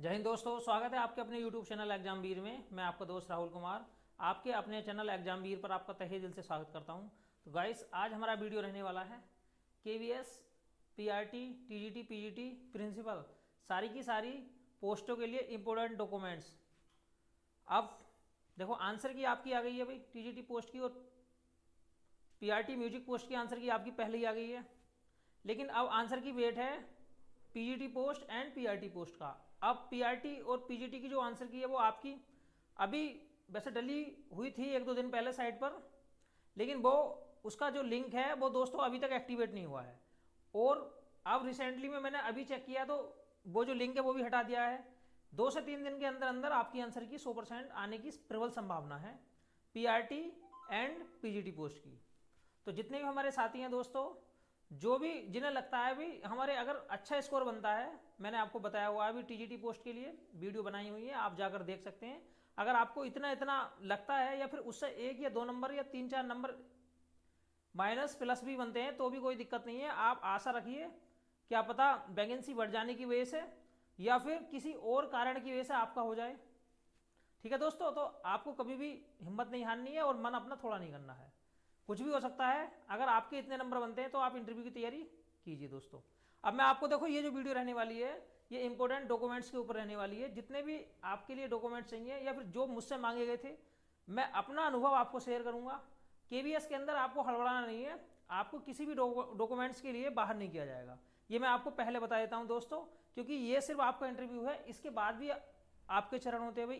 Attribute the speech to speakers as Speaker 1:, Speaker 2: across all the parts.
Speaker 1: जय हिंद दोस्तों, स्वागत है आपके अपने YouTube चैनल एग्जामवीर में। मैं आपका दोस्त राहुल कुमार आपके अपने चैनल एग्जामवीर पर आपका तहे दिल से स्वागत करता हूं। तो गाइस, आज हमारा वीडियो रहने वाला है KVS, PRT, TGT, PGT principal सारी की सारी पोस्टों के लिए इम्पोर्टेंट डॉक्यूमेंट्स। अब देखो, आंसर की आपकी आ गई है भाई TGT पोस्ट की, और PRT म्यूजिक पोस्ट की आंसर की आपकी पहले ही आ गई है। लेकिन अब आंसर की वेट है PGT post and PRT post का। अब PRT और PGT की जो आंसर की है वो आपकी अभी वैसे डली हुई थी एक दो दिन पहले साइट पर, लेकिन वो उसका जो लिंक है वो दोस्तों अभी तक एक्टिवेट नहीं हुआ है। और अब रिसेंटली में मैंने अभी चेक किया तो वो जो लिंक है वो भी हटा दिया है। 2 से 3 दिन के अंदर अंदर आपकी आंसर की 100% आने की प्रबल संभावना है PRT एंड PGT पोस्ट की। तो जितने भी हमारे साथी हैं दोस्तों, जो भी जिन्हें लगता है भी हमारे अगर अच्छा स्कोर बनता है, मैंने आपको बताया हुआ है अभी TGT पोस्ट के लिए वीडियो बनाई हुई है, आप जाकर देख सकते हैं। अगर आपको इतना इतना लगता है या फिर उससे 1 या 2 नंबर या 3-4 नंबर माइनस प्लस भी बनते हैं तो भी कोई दिक्कत नहीं है। आप आशा रखिए, क्या पता वैकेंसी बढ़ जाने की वजह से या फिर किसी और कारण की वजह से आपका हो जाए। ठीक है दोस्तों, तो आपको कभी भी हिम्मत नहीं हारनी है और मन अपना थोड़ा नहीं करना है। कुछ भी हो सकता है। अगर आपके इतने नंबर बनते हैं तो आप इंटरव्यू की तैयारी कीजिए दोस्तों। अब मैं आपको देखो, ये जो वीडियो रहने वाली है ये इंपॉर्टेंट डॉक्यूमेंट्स के ऊपर रहने वाली है। जितने भी आपके लिए डॉक्यूमेंट्स चाहिए या फिर जो मुझसे मांगे गए थे, मैं अपना अनुभव आपको शेयर करूंगा। KVS के अंदर आपको हड़बड़ाना नहीं है, आपको किसी भी डॉक्यूमेंट्स के लिए बाहर नहीं किया जाएगा। ये मैं आपको पहले बता देता हूं दोस्तों, क्योंकि ये सिर्फ आपका इंटरव्यू है, इसके बाद भी आपके चरण होते हैं भाई।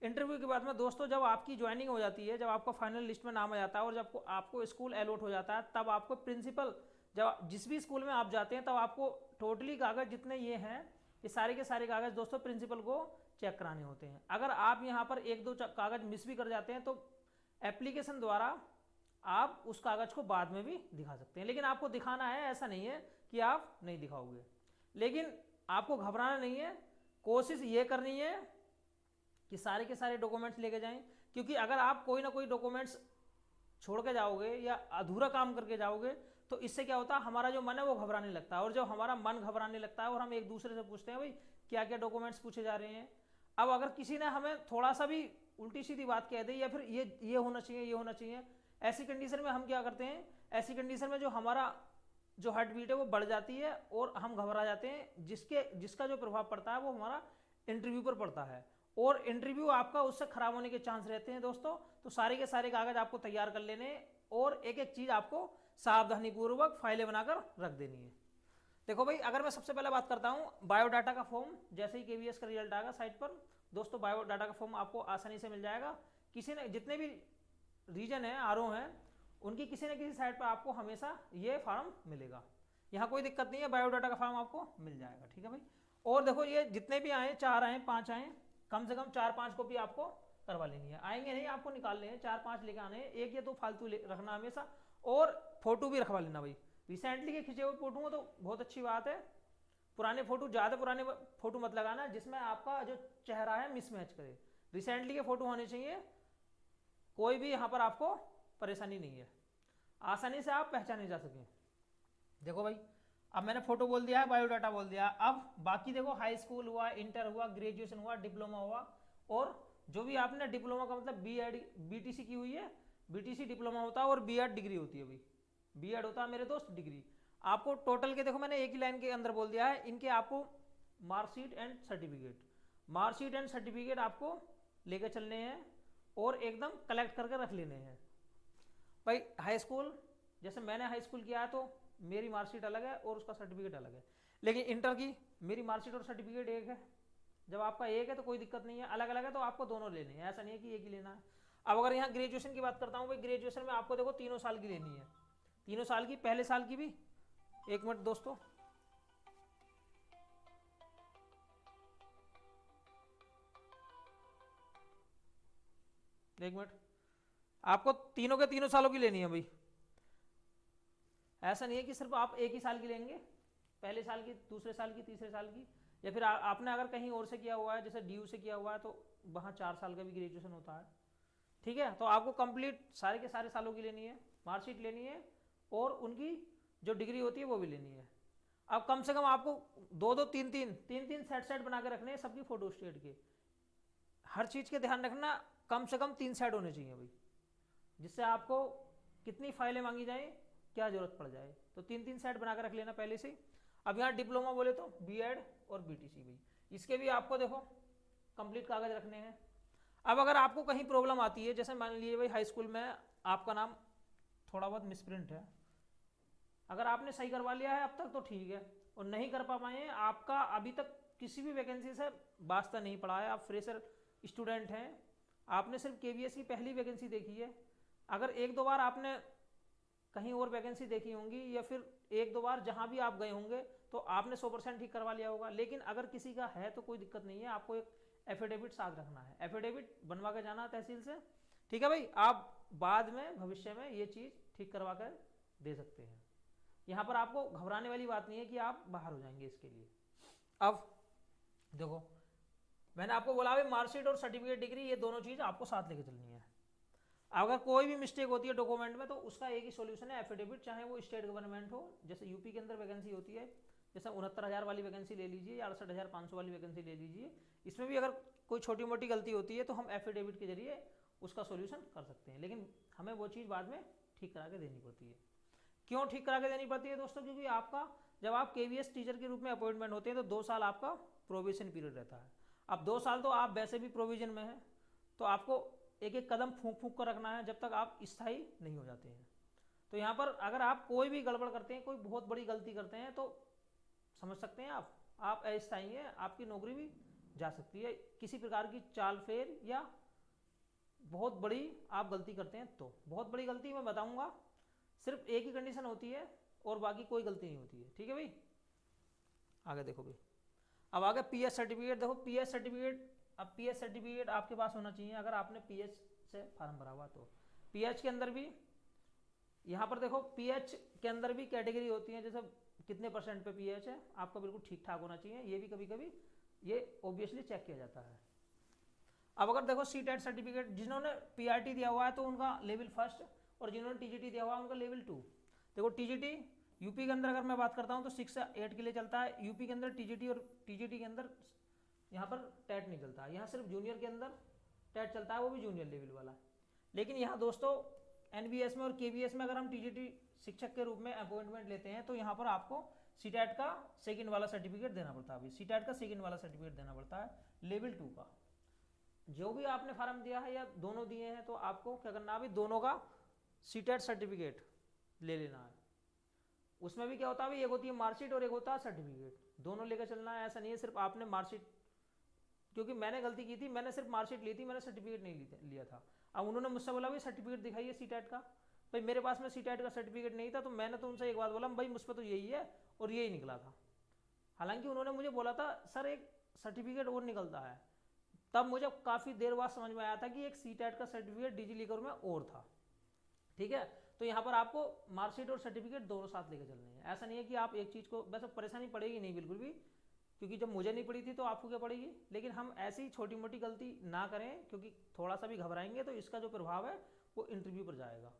Speaker 1: इंटरव्यू के बाद में दोस्तों, जब आपकी ज्वाइनिंग हो जाती है, जब आपका फाइनल लिस्ट में नाम आ जाता है और जब आपको स्कूल अलॉट हो जाता है, तब आपको प्रिंसिपल, जब जिस भी स्कूल में आप जाते हैं, तब आपको टोटली कागज जितने ये हैं, ये सारे के सारे कागज दोस्तों प्रिंसिपल को चेक कराने होते हैं। अगर आप यहाँ पर 1-2 कागज मिस भी कर जाते हैं तो एप्लीकेशन द्वारा आप उस कागज को बाद में भी दिखा सकते हैं। लेकिन आपको दिखाना है, ऐसा नहीं है कि आप नहीं दिखाओगे। लेकिन आपको घबराना नहीं है, कोशिश ये करनी है कि सारे के सारे डॉक्यूमेंट्स लेके जाएं। क्योंकि अगर आप कोई ना कोई डॉक्यूमेंट्स छोड़ के जाओगे या अधूरा काम करके जाओगे तो इससे क्या होता है, हमारा जो मन है वो घबराने लगता है। और जब हमारा मन घबराने लगता है और हम एक दूसरे से पूछते हैं भाई क्या क्या डॉक्यूमेंट्स पूछे जा रहे हैं, अब अगर किसी ने हमें थोड़ा सा भी उल्टी सीधी बात कह दी या फिर ये होना चाहिए, ये होना चाहिए, ऐसी कंडीशन में हम क्या करते हैं, ऐसी कंडीशन में जो हमारा जो हार्ट बीट है वो बढ़ जाती है और हम घबरा जाते हैं, जिसका जो प्रभाव पड़ता है वो हमारा इंटरव्यू पर पड़ता है और इंटरव्यू आपका उससे खराब होने के चांस रहते हैं दोस्तों। तो सारे के सारे कागज आपको तैयार कर लेने और एक एक चीज आपको सावधानी पूर्वक फाइलें बनाकर रख देनी है। देखो भाई, अगर मैं सबसे पहले बात करता हूं बायोडाटा का फॉर्म, जैसे ही KVS का रिजल्ट आएगा साइट पर दोस्तों, बायोडाटा का फॉर्म आपको आसानी से मिल जाएगा। किसी ने जितने भी रीजन है, RO हैं, उनकी किसी न किसी साइट पर आपको हमेशा ये फॉर्म मिलेगा। यहाँ कोई दिक्कत नहीं है, बायोडाटा का फॉर्म आपको मिल जाएगा। ठीक है भाई। और देखो, ये जितने भी आए, 4 आए, 5 आए, कम से कम 4-5 कॉपी आपको करवा लेनी है। आएंगे नहीं, आपको निकालने हैं, 4-5 लेके आने हैं, एक या दो फालतू रखना हमेशा। और फोटो भी रखवा लेना भाई, रिसेंटली के खिंचे हुए फोटो हो तो बहुत अच्छी बात है। पुराने फोटो, ज्यादा पुराने फोटो मत लगाना जिसमें आपका जो चेहरा है मिसमैच करे। रिसेंटली के फोटो होने चाहिए, कोई भी यहां पर आपको परेशानी नहीं है, आसानी से आप पहचाने जा सकें। देखो भाई, अब मैंने फोटो बोल दिया है, बायोडाटा बोल दिया। अब बाकी देखो, हाई स्कूल हुआ, इंटर हुआ, ग्रेजुएशन हुआ, डिप्लोमा हुआ, और जो भी आपने डिप्लोमा का मतलब BEd BTC की हुई है, BTC डिप्लोमा होता है और B.Ed डिग्री होती है भाई। B.Ed होता है मेरे दोस्त डिग्री। आपको टोटल के देखो, मैंने एक ही लाइन के अंदर बोल दिया है, इनके आपको मार्कशीट एंड सर्टिफिकेट आपको लेके चलने हैं और एकदम कलेक्ट करके रख लेने हैं भाई। हाई स्कूल, जैसे मैंने हाई स्कूल किया है तो मेरी मार्कशीट अलग है और उसका सर्टिफिकेट अलग है। लेकिन इंटर की मेरी मार्कशीट और सर्टिफिकेट एक है। जब आपका एक है तो कोई दिक्कत नहीं है, अलग अलग है तो आपको दोनों लेने हैं, ऐसा नहीं है कि एक ही लेना है। अब अगर यहाँ ग्रेजुएशन की बात करता हूँ भाई, ग्रेजुएशन में आपको देखो 3 साल की लेनी है, 3 साल की, पहले साल की भी। एक मिनट दोस्तों, एक मिनट, आपको तीनों के 3 सालों की लेनी है भाई। ऐसा नहीं है कि सिर्फ आप एक ही साल की लेंगे, पहले साल की, दूसरे साल की, तीसरे साल की, या फिर आपने अगर कहीं और से किया हुआ है, जैसे DU से किया हुआ है, तो वहाँ 4 साल का भी ग्रेजुएशन होता है। ठीक है, तो आपको कंप्लीट सारे के सारे सालों की लेनी है, मार्कशीट लेनी है और उनकी जो डिग्री होती है वो भी लेनी है। अब कम से कम आपको दो दो तीन तीन सेट बना के रखने हैं सबकी फोटो स्टेट के। हर चीज़ के ध्यान रखना, कम से कम 3 सेट होने चाहिए भाई, जिससे आपको कितनी फाइलें मांगी जाए, क्या जरूरत पड़ जाए, तो 3 सेट बना के रख लेना पहले से। अब यहाँ डिप्लोमा बोले तो बीएड और बीटीसी भाई, इसके भी आपको देखो कंप्लीट कागज रखने हैं। अब अगर आपको कहीं प्रॉब्लम आती है, जैसे मान लीजिए भाई हाई स्कूल में आपका नाम थोड़ा बहुत मिसप्रिंट है, अगर आपने सही करवा लिया है अब तक तो ठीक है, और नहीं कर पाए हैं, आपका अभी तक किसी भी वैकेंसी से वास्ता नहीं पड़ा है, आप फ्रेशर स्टूडेंट हैं, आपने सिर्फ केवीएस की पहली वैकेंसी देखी है, अगर 1-2 बार आपने कहीं और वैकेंसी देखी होंगी या फिर 1-2 बार जहां भी आप गए होंगे तो आपने 100% ठीक करवा लिया होगा। लेकिन अगर किसी का है तो कोई दिक्कत नहीं है, आपको एक एफिडेविट साथ रखना है, एफिडेविट बनवा के जाना तहसील से, ठीक है भाई। आप बाद में भविष्य में ये चीज़ ठीक करवा कर दे सकते हैं, यहाँ पर आपको घबराने वाली बात नहीं है कि आप बाहर हो जाएंगे इसके लिए। अब देखो मैंने आपको बोला भाई मार्कशीट और सर्टिफिकेट डिग्री ये दोनों चीज़ आपको साथ लेके चलनी है। अगर कोई भी मिस्टेक होती है डॉक्यूमेंट में तो उसका एक ही सॉल्यूशन है, एफिडेविट, चाहे वो स्टेट गवर्नमेंट हो, जैसे यूपी के अंदर वैकेंसी होती है, जैसे 69,000 वाली वैकेंसी ले लीजिए या 68,500 वाली वैकेंसी ले लीजिए, इसमें भी अगर कोई छोटी मोटी गलती होती है तो हम एफिडेविट के जरिए उसका सॉल्यूशन कर सकते हैं, लेकिन हमें वो चीज़ बाद में ठीक करा के देनी पड़ती है। क्यों ठीक करा के देनी पड़ती है दोस्तों? क्योंकि आपका जब आप केवीएस टीचर के रूप में अपॉइंटमेंट होते हैं तो 2 साल आपका प्रोविजन पीरियड रहता है। अब 2 साल तो आप वैसे भी प्रोविजन में हैं, तो आपको एक एक कदम फूंक फूंक कर रखना है जब तक आप स्थायी नहीं हो जाते हैं। तो यहाँ पर अगर आप कोई भी गड़बड़ करते हैं, कोई बहुत बड़ी गलती करते हैं, तो समझ सकते हैं आप अस्थायी हैं, आपकी नौकरी भी जा सकती है। किसी प्रकार की चाल फेर या बहुत बड़ी आप गलती करते हैं तो, बहुत बड़ी गलती मैं बताऊंगा, सिर्फ एक ही कंडीशन होती है और बाकी कोई गलती नहीं होती है, ठीक है भाई। आगे देखो भाई, अब आगे पीएच सर्टिफिकेट देखो, पीएच सर्टिफिकेट, अब पीएच सर्टिफिकेट आपके पास होना चाहिए अगर आपने पीएच से फार्म भरा हुआ तो। पीएच के अंदर भी यहाँ पर देखो, पीएच के अंदर भी कैटेगरी होती है, जैसे कितने % पे पीएच है, आपका बिल्कुल ठीक ठाक होना चाहिए, ये भी कभी कभी ये ऑब्वियसली चेक किया जाता है। अब अगर देखो सीटेट सर्टिफिकेट, जिन्होंने पीआरटी दिया हुआ है तो उनका लेवल 1 और जिन्होंने टीजीटी दिया हुआ है उनका लेवल 2। देखो टीजीटी यूपी के अंदर अगर मैं बात करता हूँ तो 6 से 8 के लिए चलता है, यूपी के अंदर टीजीटी, और टीजीटी के अंदर यहाँ पर टेट नहीं चलता, यहाँ सिर्फ जूनियर के अंदर टेट चलता है, वो भी जूनियर लेवल वाला। लेकिन यहाँ दोस्तों एनबीएस में और केवीएस में अगर हम टीजीटी शिक्षक के रूप में अपॉइंटमेंट लेते हैं तो यहाँ पर आपको सीटेट का सेकंड वाला सर्टिफिकेट देना पड़ता है, सीटेट का सेकंड वाला सर्टिफिकेट देना पड़ता है, लेवल 2 का। जो भी आपने फार्म दिया है या दोनों दिए हैं तो आपको क्या करना है भाई, दोनों का सीटेट सर्टिफिकेट ले लेना है। उसमें भी क्या होता है भाई, एक होती है मार्कशीट और एक होता है सर्टिफिकेट, दोनों लेकर चलना है। ऐसा नहीं है सिर्फ आपने मार्कशीट, क्योंकि मैंने गलती की थी, मैंने सिर्फ मार्कशीट ली थी, मैंने सर्टिफिकेट नहीं लिया था। अब उन्होंने मुझसे बोला भाई सर्टिफिकेट दिखाइए सीटेट का, भाई मेरे पास में सीटेट का सर्टिफिकेट नहीं था, तो मैंने तो उनसे एक बात बोला भाई मुझ पर तो यही है, और यही निकला था। हालांकि उन्होंने मुझे बोला था सर एक सर्टिफिकेट और निकलता है, तब मुझे काफ़ी देर बाद समझ में आया था कि एक सीटेट का सर्टिफिकेट डिजीलॉकर में और था, ठीक है। तो यहाँ पर आपको मार्कशीट और सर्टिफिकेट दोनों साथ लेकर चलने हैं। ऐसा नहीं है कि आप एक चीज़ को, वैसे परेशानी पड़ेगी नहीं बिल्कुल भी, क्योंकि जब मुझे नहीं पड़ी थी तो आपको क्या पड़ेगी, लेकिन हम ऐसी छोटी मोटी गलती ना करें, क्योंकि थोड़ा सा भी घबराएंगे तो इसका जो प्रभाव है वो इंटरव्यू पर जाएगा।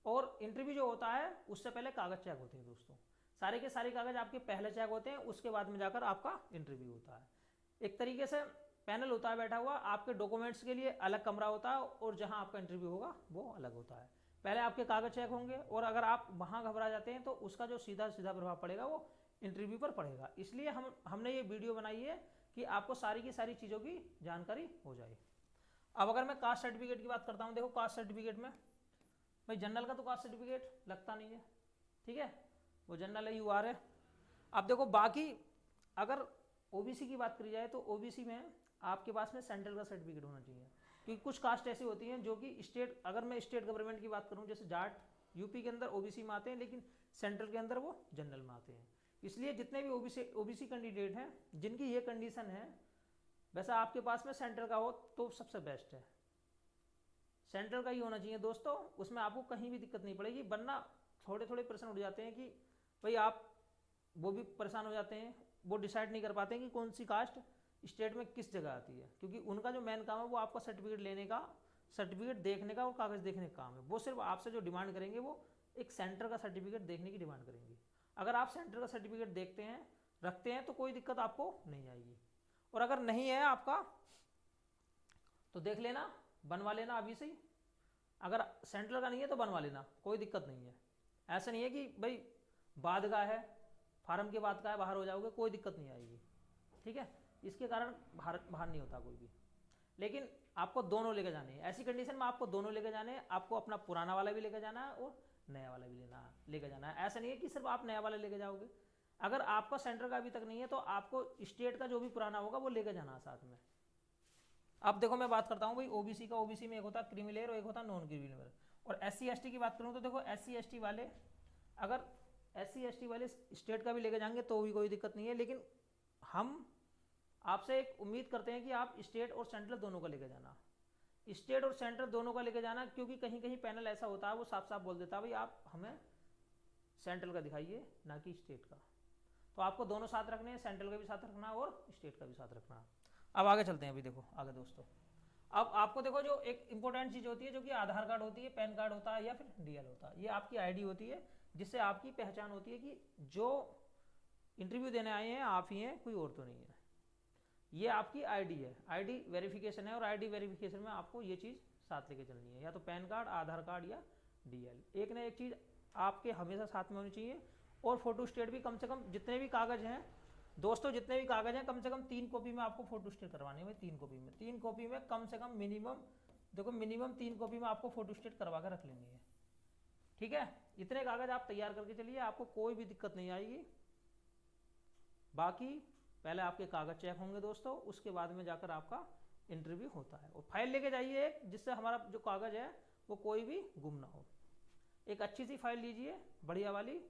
Speaker 1: और इंटरव्यू जो होता है उससे पहले कागज़ चेक होते हैं दोस्तों, सारे के सारे कागज़ आपके पहले चेक होते हैं, उसके बाद में जाकर आपका इंटरव्यू होता है। एक तरीके से पैनल होता है बैठा हुआ, आपके डॉक्यूमेंट्स के लिए अलग कमरा होता है और जहां आपका इंटरव्यू होगा वो अलग होता है। पहले आपके कागज़ चेक होंगे और अगर आप वहां घबरा जाते हैं तो उसका जो सीधा सीधा प्रभाव पड़ेगा वो इंटरव्यू पर पड़ेगा। इसलिए हमने ये वीडियो बनाई है कि आपको सारी की सारी चीज़ों की जानकारी हो जाए। अब अगर मैं कास्ट सर्टिफिकेट की बात करता हूँ, देखो कास्ट सर्टिफिकेट में भाई जनरल का तो कास्ट सर्टिफिकेट लगता नहीं है, ठीक है, वो जनरल है, यूआर है। अब देखो बाकी अगर ओबीसी की बात करी जाए तो ओबीसी में आपके पास में सेंट्रल का सर्टिफिकेट होना चाहिए, क्योंकि कुछ कास्ट ऐसी होती हैं जो कि स्टेट, अगर मैं स्टेट गवर्नमेंट की बात करूं जैसे जाट यूपी के अंदर ओबीसी में आते हैं, लेकिन सेंट्रल के अंदर वो जनरल में आते हैं। इसलिए जितने भी ओबीसी कैंडिडेट हैं जिनकी ये कंडीशन है, वैसा आपके पास में सेंट्रल का हो तो सबसे बेस्ट है, सेंट्रल का ही होना चाहिए दोस्तों, उसमें आपको कहीं भी दिक्कत नहीं पड़ेगी। वरना थोड़े थोड़े प्रश्न उठ जाते हैं कि भाई आप, वो भी परेशान हो जाते हैं, वो डिसाइड नहीं कर पाते हैं कि कौन सी कास्ट स्टेट में किस जगह आती है, क्योंकि उनका जो मेन काम है वो आपका सर्टिफिकेट लेने का, सर्टिफिकेट देखने का और कागज़ देखने का काम है। वो सिर्फ आपसे जो डिमांड करेंगे वो एक सेंटर का सर्टिफिकेट देखने की डिमांड करेंगे। अगर आप सेंटर का सर्टिफिकेट देखते हैं, रखते हैं, तो कोई दिक्कत आपको नहीं आएगी। और अगर नहीं है आपका तो देख लेना, बनवा लेना अभी से ही। अगर सेंट्रल का नहीं है तो बनवा लेना, कोई दिक्कत नहीं है। ऐसा नहीं है कि भाई बाद का है, फार्म के बाद का है, बाहर हो जाओगे, कोई दिक्कत नहीं आएगी। ठीक है, इसके कारण बाहर नहीं होता कोई भी। लेकिन आपको दोनों लेके जाने हैं, ऐसी कंडीशन में आपको दोनों लेके जाने हैं। आपको अपना पुराना वाला भी लेके जाना है और नया वाला भी लेके जाना है। ऐसा नहीं है कि सिर्फ आप नया वाला लेके जाओगे। अगर आपका सेंटर का अभी तक नहीं है तो आपको स्टेट का जो भी पुराना होगा वो लेके जाना है साथ में। अब देखो मैं बात करता हूँ भाई ओबीसी का। ओबीसी में एक होता है क्रीमी लेयर और एक होता है नॉन क्रीमी लेयर। और SC ST की बात करूँ तो देखो SC ST वाले, अगर SC ST वाले स्टेट का भी लेके जाएंगे तो भी कोई दिक्कत नहीं है। लेकिन हम आपसे एक उम्मीद करते हैं कि आप स्टेट और सेंट्रल दोनों का लेके जाना, स्टेट और सेंट्रल दोनों का लेके जाना। क्योंकि कहीं कहीं पैनल ऐसा होता है वो साफ साफ बोल देता है भाई आप हमें सेंट्रल का दिखाइए ना कि स्टेट का। तो आपको दोनों साथ रखने हैं, सेंट्रल का भी साथ रखना और स्टेट का भी साथ रखना। अब आगे चलते हैं। अभी देखो आगे दोस्तों, अब आपको देखो जो एक इंपॉर्टेंट चीज़ होती है जो कि आधार कार्ड होती है, पैन कार्ड होता है या फिर DL होता है, ये आपकी ID होती है जिससे आपकी पहचान होती है कि जो इंटरव्यू देने आए हैं आप ही हैं, कोई और तो नहीं है। ये आपकी ID है, ID वेरिफिकेशन है। और ID वेरिफिकेशन में आपको ये चीज़ साथ लेके चलनी है, या तो पैन कार्ड, आधार कार्ड या DL, एक ना एक चीज़ आपके हमेशा साथ में होनी चाहिए। और फोटो स्टेट भी कम से कम, जितने भी कागज़ हैं दोस्तों, जितने भी कागज़ हैं कम से कम 3 कॉपी में आपको फोटो स्टेट करवानी है। 3 कॉपी में कम से कम मिनिमम, देखो मिनिमम 3 कॉपी में आपको फोटो स्टेट करवा कर रख लेनी है। ठीक है, इतने कागज़ आप तैयार करके चलिए, आपको कोई भी दिक्कत नहीं आएगी। बाकी पहले आपके कागज़ चेक होंगे दोस्तों, उसके बाद में जाकर आपका इंटरव्यू होता है। और फाइल लेके जाइए एक, जिससे हमारा जो कागज़ है वो कोई भी गुम ना हो। एक अच्छी सी फाइल लीजिए, बढ़िया वाली।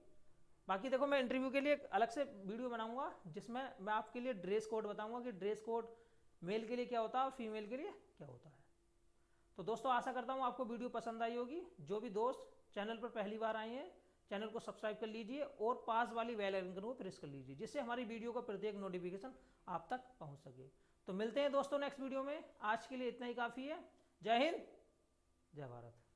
Speaker 1: बाकी देखो मैं इंटरव्यू के लिए एक अलग से वीडियो बनाऊंगा जिसमें मैं आपके लिए ड्रेस कोड बताऊंगा कि ड्रेस कोड मेल के लिए क्या होता है और फीमेल के लिए क्या होता है। तो दोस्तों आशा करता हूँ आपको वीडियो पसंद आई होगी। जो भी दोस्त चैनल पर पहली बार आए हैं, चैनल को सब्सक्राइब कर लीजिए और पास वाली बेल आइकन को प्रेस कर लीजिए, जिससे हमारी वीडियो का प्रत्येक नोटिफिकेशन आप तक पहुँच सके। तो मिलते हैं दोस्तों नेक्स्ट वीडियो में। आज के लिए इतना ही काफ़ी है। जय हिंद, जय भारत।